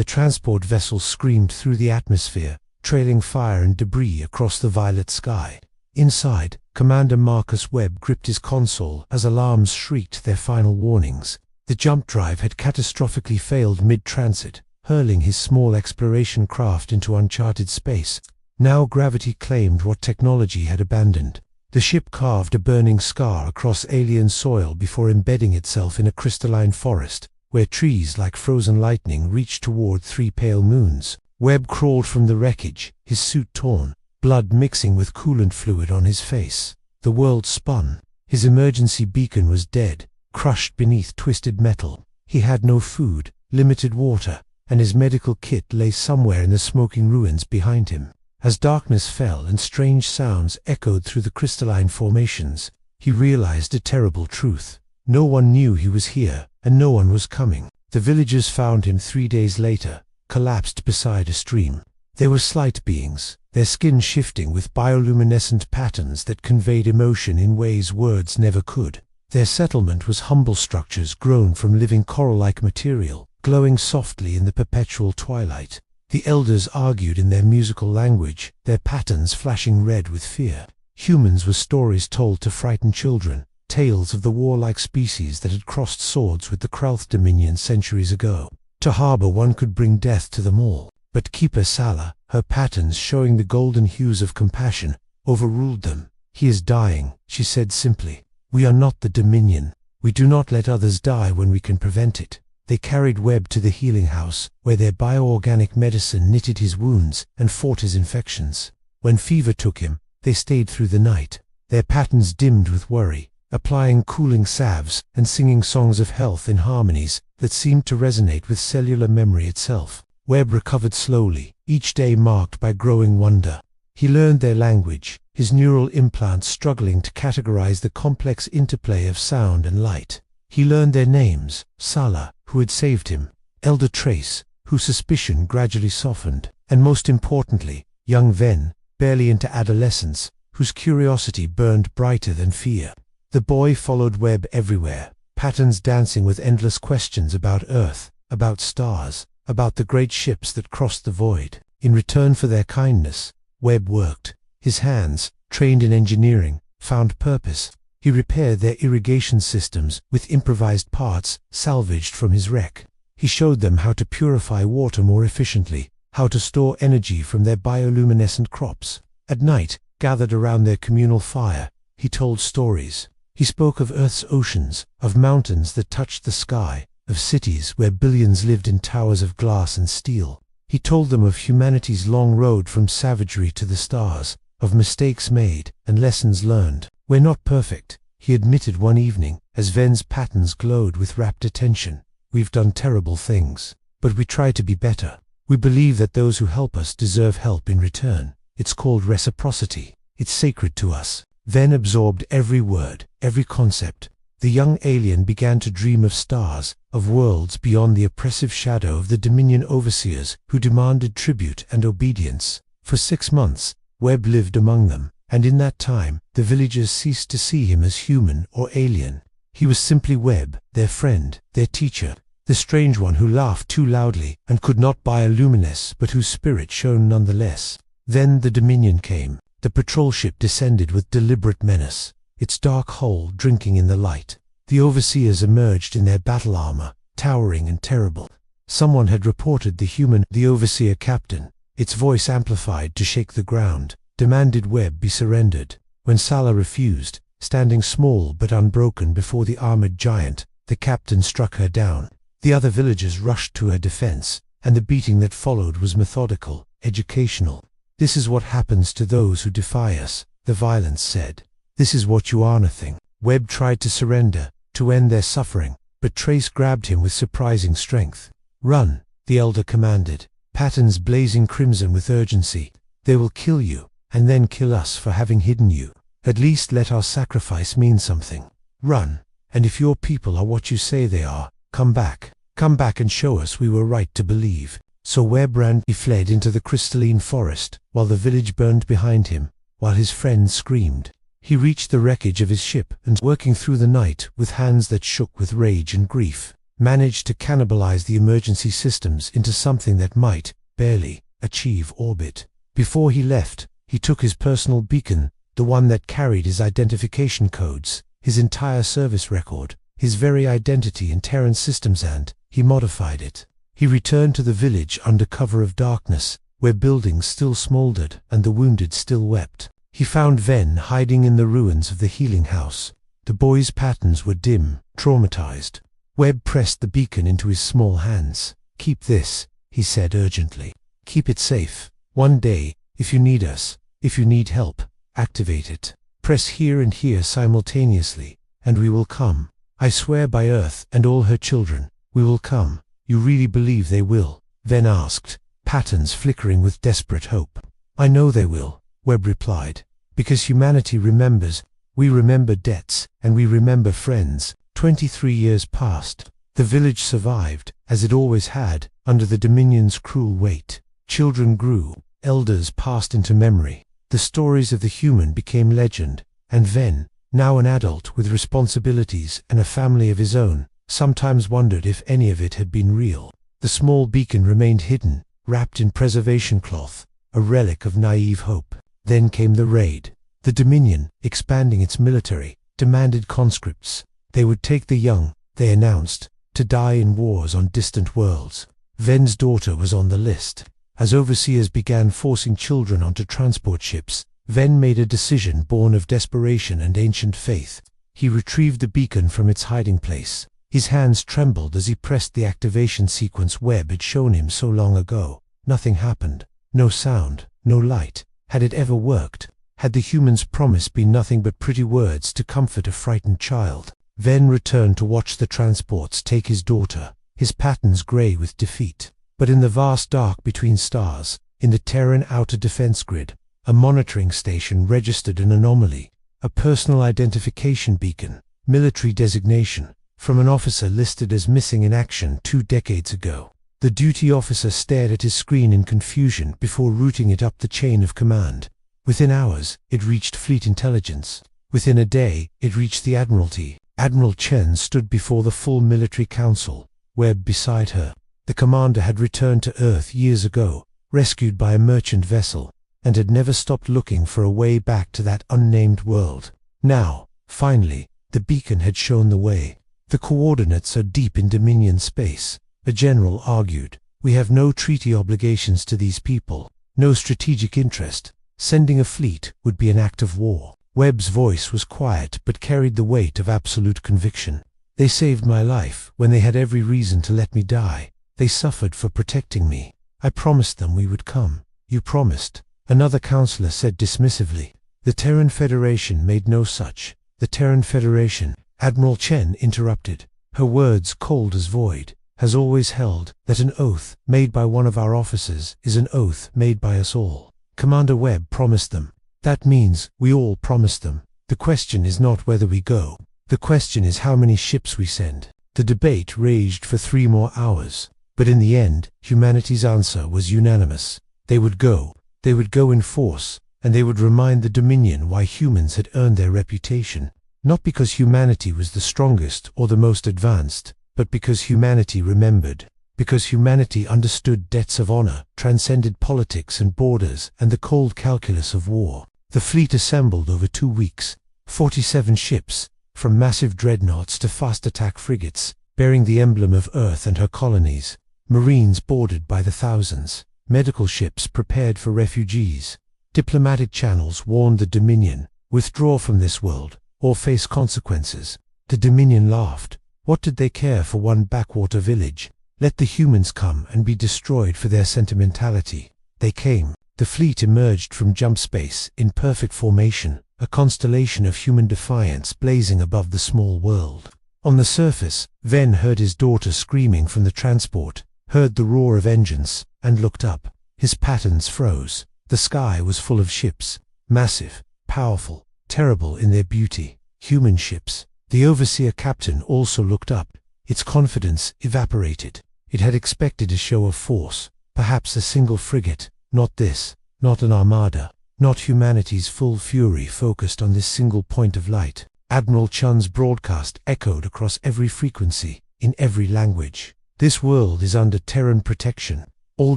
The transport vessel screamed through the atmosphere, trailing fire and debris across the violet sky. Inside, Commander Marcus Webb gripped his console as alarms shrieked their final warnings. The jump drive had catastrophically failed mid-transit, hurling his small exploration craft into uncharted space. Now gravity claimed what technology had abandoned. The ship carved a burning scar across alien soil before embedding itself in a crystalline forest, where trees like frozen lightning reached toward 3 pale moons. Webb crawled from the wreckage, his suit torn, blood mixing with coolant fluid on his face. The world spun. His emergency beacon was dead, crushed beneath twisted metal. He had no food, limited water, and his medical kit lay somewhere in the smoking ruins behind him. As darkness fell and strange sounds echoed through the crystalline formations, he realized a terrible truth. No one knew he was here, and no one was coming. The villagers found him 3 days later, collapsed beside a stream. They were slight beings, their skin shifting with bioluminescent patterns that conveyed emotion in ways words never could. Their settlement was humble structures grown from living coral-like material, glowing softly in the perpetual twilight. The elders argued in their musical language, their patterns flashing red with fear. Humans were stories told to frighten children, tales of the warlike species that had crossed swords with the Krauth Dominion centuries ago. To harbor one could bring death to them all. But Keeper Sala, her patterns showing the golden hues of compassion, overruled them. "He is dying," she said simply. "We are not the Dominion. We do not let others die when we can prevent it." They carried Webb to the healing house, where their bioorganic medicine knitted his wounds and fought his infections. When fever took him, they stayed through the night, their patterns dimmed with worry, applying cooling salves and singing songs of health in harmonies that seemed to resonate with cellular memory itself. Webb recovered slowly, each day marked by growing wonder. He learned their language, his neural implants struggling to categorize the complex interplay of sound and light. He learned their names: Sala, who had saved him; Elder Trace, whose suspicion gradually softened; and most importantly, young Ven, barely into adolescence, whose curiosity burned brighter than fear. The boy followed Webb everywhere, patterns dancing with endless questions about Earth, about stars, about the great ships that crossed the void. In return for their kindness, Webb worked. His hands, trained in engineering, found purpose. He repaired their irrigation systems with improvised parts salvaged from his wreck. He showed them how to purify water more efficiently, how to store energy from their bioluminescent crops. At night, gathered around their communal fire, he told stories. He spoke of Earth's oceans, of mountains that touched the sky, of cities where billions lived in towers of glass and steel. He told them of humanity's long road from savagery to the stars, of mistakes made and lessons learned. "We're not perfect," he admitted one evening, as Ven's patterns glowed with rapt attention. "We've done terrible things, but we try to be better. We believe that those who help us deserve help in return. It's called reciprocity. It's sacred to us." Ven absorbed every word, every concept. The young alien began to dream of stars, of worlds beyond the oppressive shadow of the Dominion overseers who demanded tribute and obedience. For 6 months, Webb lived among them, and in that time, the villagers ceased to see him as human or alien. He was simply Webb, their friend, their teacher, the strange one who laughed too loudly and could not biolumines but whose spirit shone nonetheless. Then the Dominion came. The patrol ship descended with deliberate menace, its dark hull drinking in the light. The overseers emerged in their battle armor, towering and terrible. Someone had reported the overseer captain, its voice amplified to shake the ground, demanded Webb be surrendered. When Sala refused, standing small but unbroken before the armored giant, the captain struck her down. The other villagers rushed to her defense, and the beating that followed was methodical, educational. "This is what happens to those who defy us," the violence said. "This is what you are, nothing." Webb tried to surrender, to end their suffering, but Trace grabbed him with surprising strength. "Run," the elder commanded, patterns blazing crimson with urgency. "They will kill you, and then kill us for having hidden you. At least let our sacrifice mean something. Run, and if your people are what you say they are, come back. Come back and show us we were right to believe." So Webb ran. He fled into the crystalline forest, while the village burned behind him, while his friends screamed. He reached the wreckage of his ship, and working through the night with hands that shook with rage and grief, managed to cannibalize the emergency systems into something that might, barely, achieve orbit. Before he left, he took his personal beacon, the one that carried his identification codes, his entire service record, his very identity in Terran systems, and he modified it. He returned to the village under cover of darkness, where buildings still smoldered and the wounded still wept. He found Ven hiding in the ruins of the healing house. The boy's patterns were dim, traumatized. Webb pressed the beacon into his small hands. "Keep this," he said urgently. "Keep it safe. One day, if you need us, if you need help, activate it. Press here and here simultaneously, and we will come. I swear by Earth and all her children, we will come." "You really believe they will?" Ven asked, patterns flickering with desperate hope. "I know they will," Webb replied. "Because humanity remembers. We remember debts, and we remember friends." 23 years passed. The village survived, as it always had, under the Dominion's cruel weight. Children grew, elders passed into memory. The stories of the human became legend, and Ven, now an adult with responsibilities and a family of his own, sometimes wondered if any of it had been real. The small beacon remained hidden, wrapped in preservation cloth, a relic of naive hope. Then came the raid. The Dominion, expanding its military, demanded conscripts. They would take the young, they announced, to die in wars on distant worlds. Ven's daughter was on the list. As overseers began forcing children onto transport ships, Ven made a decision born of desperation and ancient faith. He retrieved the beacon from its hiding place. His hands trembled as he pressed the activation sequence Webb had shown him so long ago. Nothing happened. No sound, no light. Had it ever worked? Had the human's promise been nothing but pretty words to comfort a frightened child? Ven returned to watch the transports take his daughter, his patterns grey with defeat. But in the vast dark between stars, in the Terran outer defense grid, a monitoring station registered an anomaly, a personal identification beacon, military designation, from an officer listed as missing in action 2 decades ago. The duty officer stared at his screen in confusion before routing it up the chain of command. Within hours, it reached Fleet Intelligence. Within a day, it reached the Admiralty. Admiral Chen stood before the full military council, Webb beside her. The commander had returned to Earth years ago, rescued by a merchant vessel, and had never stopped looking for a way back to that unnamed world. Now, finally, the beacon had shown the way. "The coordinates are deep in Dominion space," a general argued. "We have no treaty obligations to these people, no strategic interest. Sending a fleet would be an act of war." Webb's voice was quiet but carried the weight of absolute conviction. "They saved my life when they had every reason to let me die. They suffered for protecting me. I promised them we would come." "You promised," another counselor said dismissively. "The Terran Federation made no such." "The Terran Federation," Admiral Chen interrupted, her words cold as void, "has always held that an oath made by one of our officers is an oath made by us all. Commander Webb promised them. That means we all promise them. The question is not whether we go. The question is how many ships we send." The debate raged for 3 more hours, but in the end, humanity's answer was unanimous. They would go in force, and they would remind the Dominion why humans had earned their reputation. Not because humanity was the strongest or the most advanced, but because humanity remembered. Because humanity understood debts of honor, transcended politics and borders, and the cold calculus of war. The fleet assembled over 2 weeks, 47 ships, from massive dreadnoughts to fast attack frigates, bearing the emblem of Earth and her colonies. Marines boarded by the thousands. Medical ships prepared for refugees. Diplomatic channels warned the Dominion, withdraw from this world, or face consequences. The Dominion laughed. What did they care for one backwater village? Let the humans come and be destroyed for their sentimentality. They came. The fleet emerged from jump space in perfect formation, a constellation of human defiance blazing above the small world. On the surface, Ven heard his daughter screaming from the transport, heard the roar of engines, and looked up. His patterns froze. The sky was full of ships, massive, powerful, terrible in their beauty. Human ships. The overseer captain also looked up. Its confidence evaporated. It had expected a show of force, perhaps a single frigate. Not this, not an armada, not humanity's full fury focused on this single point of light. Admiral Chun's broadcast echoed across every frequency. in every language. This world is under Terran protection. All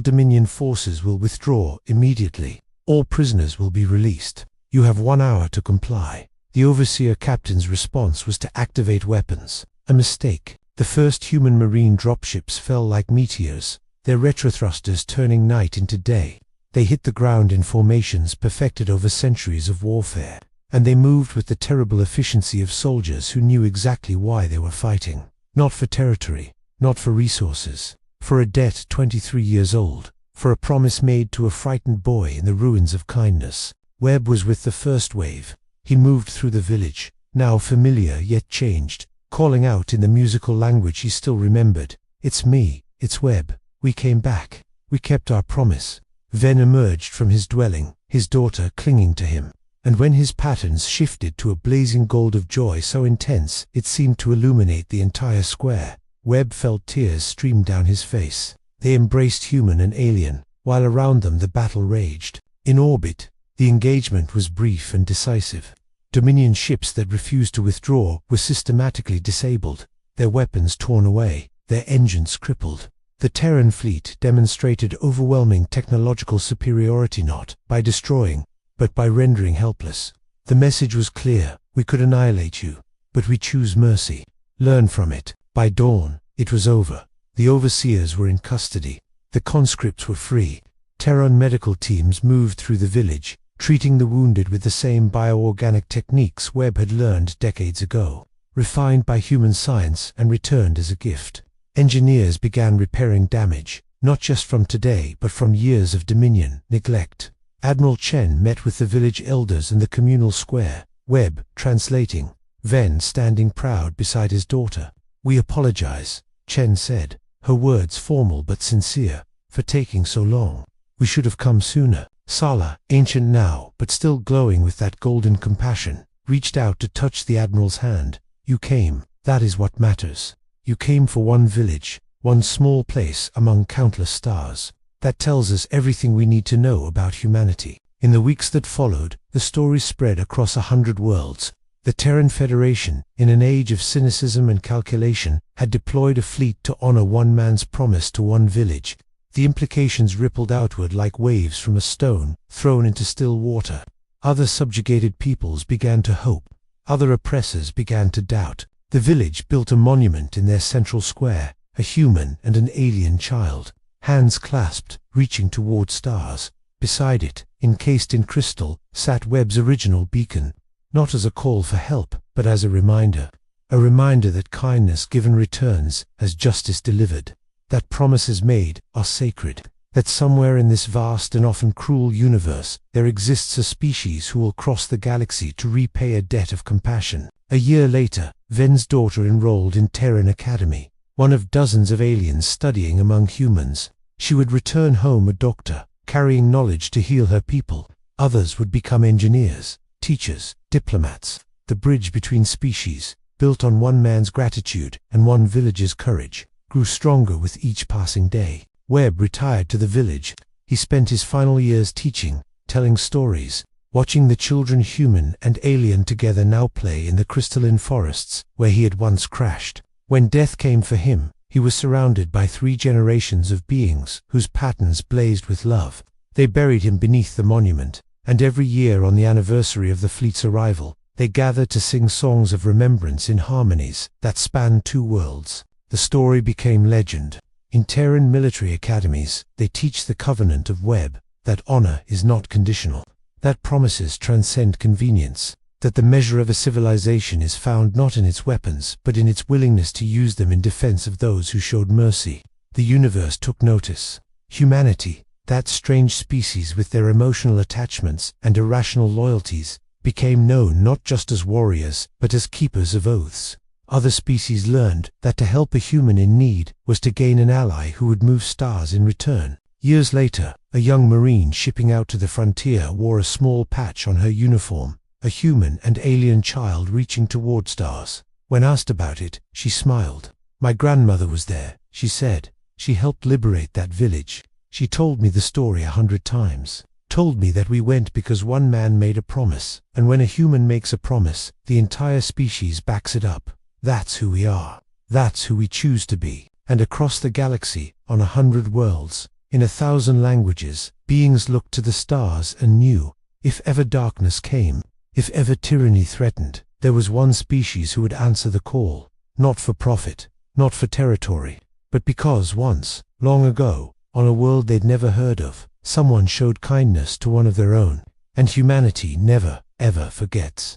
Dominion forces will withdraw immediately. All prisoners will be released. You have 1 hour to comply. The Overseer Captain's response was to activate weapons. A mistake. The first human marine dropships fell like meteors, their retrothrusters turning night into day. They hit the ground in formations perfected over centuries of warfare, and they moved with the terrible efficiency of soldiers who knew exactly why they were fighting. Not for territory, not for resources, for a debt 23 years old, for a promise made to a frightened boy in the ruins of kindness. Webb was with the first wave. He moved through the village, now familiar yet changed, calling out in the musical language he still remembered. "It's me, it's Webb. We came back. We kept our promise." Ven emerged from his dwelling, his daughter clinging to him, and when his patterns shifted to a blazing gold of joy so intense it seemed to illuminate the entire square, Webb felt tears stream down his face. They embraced human and alien, while around them the battle raged. In orbit, the engagement was brief and decisive. Dominion ships that refused to withdraw were systematically disabled, their weapons torn away, their engines crippled. The Terran fleet demonstrated overwhelming technological superiority not by destroying, but by rendering helpless. The message was clear: we could annihilate you, but we choose mercy. Learn from it. By dawn, it was over. The overseers were in custody. The conscripts were free. Terran medical teams moved through the village, treating the wounded with the same bioorganic techniques Webb had learned decades ago, refined by human science and returned as a gift. Engineers began repairing damage, not just from today but from years of Dominion neglect. Admiral Chen met with the village elders in the communal square, Webb translating, Ven standing proud beside his daughter. "We apologize," Chen said, her words formal but sincere, "for taking so long. We should have come sooner." Sala, ancient now but still glowing with that golden compassion, reached out to touch the Admiral's hand. "You came, that is what matters. You came for one village, one small place among countless stars. That tells us everything we need to know about humanity." In the weeks that followed, the story spread across 100 worlds. The Terran Federation, in an age of cynicism and calculation, had deployed a fleet to honor one man's promise to one village. The implications rippled outward like waves from a stone thrown into still water. Other subjugated peoples began to hope. Other oppressors began to doubt. The village built a monument in their central square, a human and an alien child, hands clasped, reaching toward stars. Beside it, encased in crystal, sat Webb's original beacon, not as a call for help, but as a reminder that kindness given returns as justice delivered, that promises made are sacred, that somewhere in this vast and often cruel universe there exists a species who will cross the galaxy to repay a debt of compassion. A year later, Ven's daughter enrolled in Terran Academy, one of dozens of aliens studying among humans. She would return home a doctor, carrying knowledge to heal her people. Others would become engineers, teachers, diplomats. The bridge between species, built on one man's gratitude and one village's courage, grew stronger with each passing day. Webb retired to the village. He spent his final years teaching, telling stories, watching the children, human and alien together, now play in the crystalline forests where he had once crashed. When death came for him, he was surrounded by 3 generations of beings whose patterns blazed with love. They buried him beneath the monument, and every year on the anniversary of the fleet's arrival, they gathered to sing songs of remembrance in harmonies that spanned 2 worlds. The story became legend. In Terran military academies, they teach the covenant of Webb, that honor is not conditional, that promises transcend convenience, that the measure of a civilization is found not in its weapons but in its willingness to use them in defense of those who showed mercy. The universe took notice. Humanity, that strange species with their emotional attachments and irrational loyalties, became known not just as warriors but as keepers of oaths. Other species learned that to help a human in need was to gain an ally who would move stars in return. Years later, a young Marine shipping out to the frontier wore a small patch on her uniform, a human and alien child reaching toward stars. When asked about it, she smiled. "My grandmother was there," she said. "She helped liberate that village. She told me the story 100 times. Told me that we went because one man made a promise, and when a human makes a promise, the entire species backs it up. That's who we are." That's who we choose to be. And across the galaxy, on 100 worlds, in 1,000 languages, beings looked to the stars and knew, if ever darkness came, if ever tyranny threatened, there was one species who would answer the call, not for profit, not for territory, but because once, long ago, on a world they'd never heard of, someone showed kindness to one of their own, and humanity never, ever forgets.